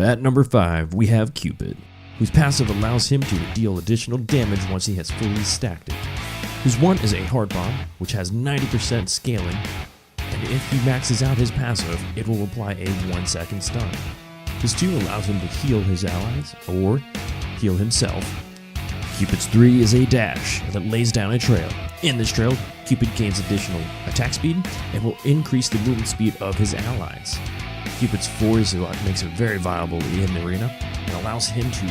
At number 5, we have Cupid, whose passive allows him to deal additional damage once he has fully stacked it. His 1 is a Heart Bomb, which has 90% scaling, and if he maxes out his passive, it will apply a 1-second stun. His 2 allows him to heal his allies, or heal himself. Cupid's 3 is a dash that lays down a trail. In this trail, Cupid gains additional attack speed and will increase the movement speed of his allies. Cupid's 4 is what makes him very viable in the arena and allows him to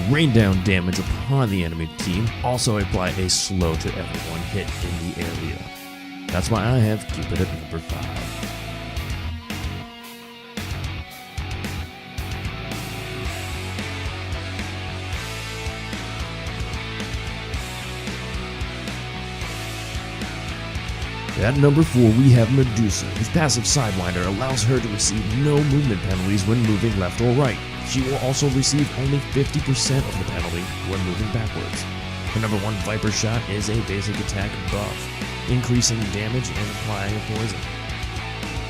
rain down damage upon the enemy team, also apply a slow to everyone hit in the area. That's why I have Cupid at number 5. At number 4, we have Medusa, whose passive Sidewinder allows her to receive no movement penalties when moving left or right. She will also receive only 50% of the penalty when moving backwards. Her number 1 Viper Shot is a basic attack buff, increasing damage and applying a poison.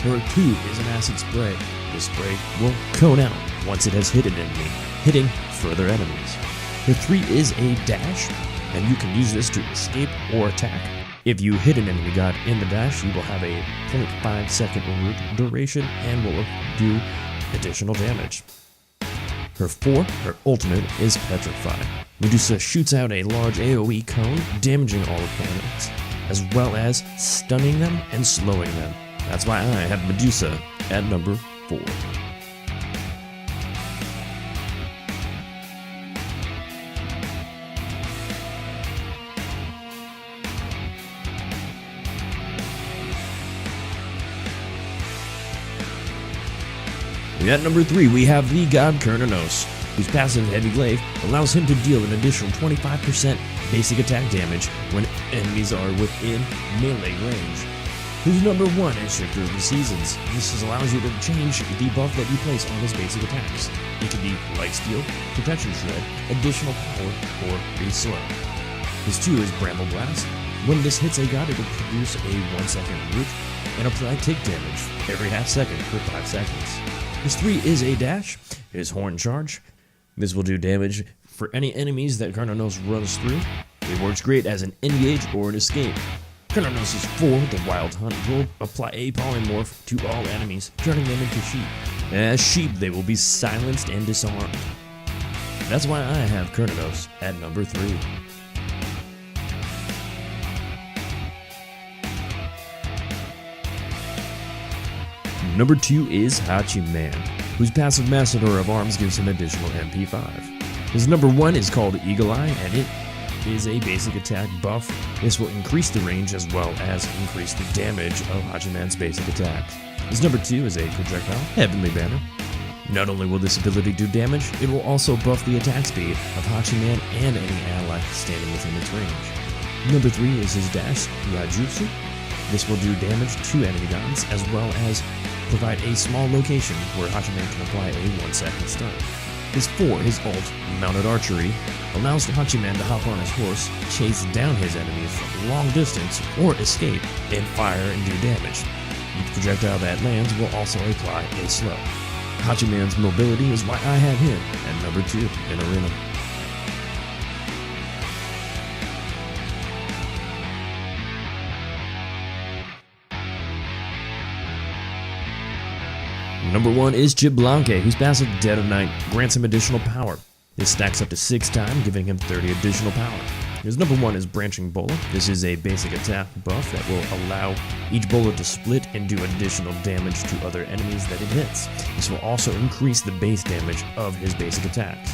Her 2 is an Acid Spray. This spray will cone out once it has hit an enemy, hitting further enemies. Her 3 is a dash, and you can use this to escape or attack. If you hit an enemy god in the dash, you will have a 0.5 second root duration and will do additional damage. Her 4, her ultimate, is Petrify. Medusa shoots out a large AoE cone, damaging all opponents, as well as stunning them and slowing them. That's why I have Medusa at number 4. At number 3, we have the god Kernanos, whose passive Heavy Glaive allows him to deal an additional 25% basic attack damage when enemies are within melee range. His number 1 is Shifter of the Seasons. This allows you to change the buff that you place on his basic attacks. It can be Light Steal, Protection Shred, Additional Power, or be slow. His 2 is Bramble Blast. When this hits a god, it will produce a 1-second root and apply tick damage every half second for 5 seconds. His 3 is a dash, his Horn Charge. This will do damage for any enemies that Kernanos runs through. It works great as an engage or an escape. Kernanos' 4, the Wild Hunt, will apply a polymorph to all enemies, turning them into sheep. As sheep, they will be silenced and disarmed. That's why I have Kernanos at number 3. Number 2 is Hachiman, whose passive Massador of Arms gives him additional MP5. His number 1 is called Eagle Eye, and it is a basic attack buff. This will increase the range as well as increase the damage of Hachiman's basic attacks. His number 2 is a projectile, Heavenly Banner. Not only will this ability do damage, it will also buff the attack speed of Hachiman and any ally standing within its range. Number 3 is his dash, Yajutsu. This will do damage to enemy gods as well as provide a small location where Hachiman can apply a 1-second stun. His 4, his ult, Mounted Archery, allows Hachiman to hop on his horse, chase down his enemies from long distance, or escape and fire and do damage. Each projectile that lands will also apply a slow. Hachiman's mobility is why I have him at number 2 in Arena. Number 1 is Chiblanque, whose passive Dead of Night grants him additional power. This stacks up to 6 times, giving him 30 additional power. His number 1 is Branching Bullet. This is a basic attack buff that will allow each bullet to split and do additional damage to other enemies that it hits. This will also increase the base damage of his basic attacks.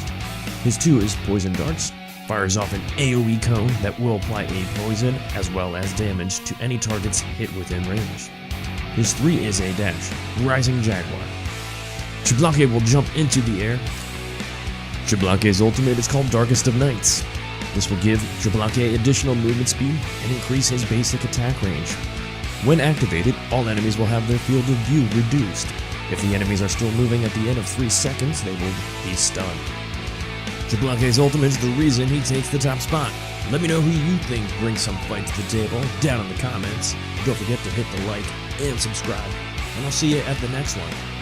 His 2 is Poison Darts. Fires off an AoE cone that will apply a poison as well as damage to any targets hit within range. His 3 is a dash, Rising Jaguar. Chiblanque will jump into the air. Chiblanque's ultimate is called Darkest of Nights. This will give Chiblanque additional movement speed and increase his basic attack range. When activated, all enemies will have their field of view reduced. If the enemies are still moving at the end of 3 seconds, they will be stunned. Chiblanque's ultimate is the reason he takes the top spot. Let me know who you think brings some fight to the table down in the comments. Don't forget to hit the like and subscribe, and I'll see you at the next one.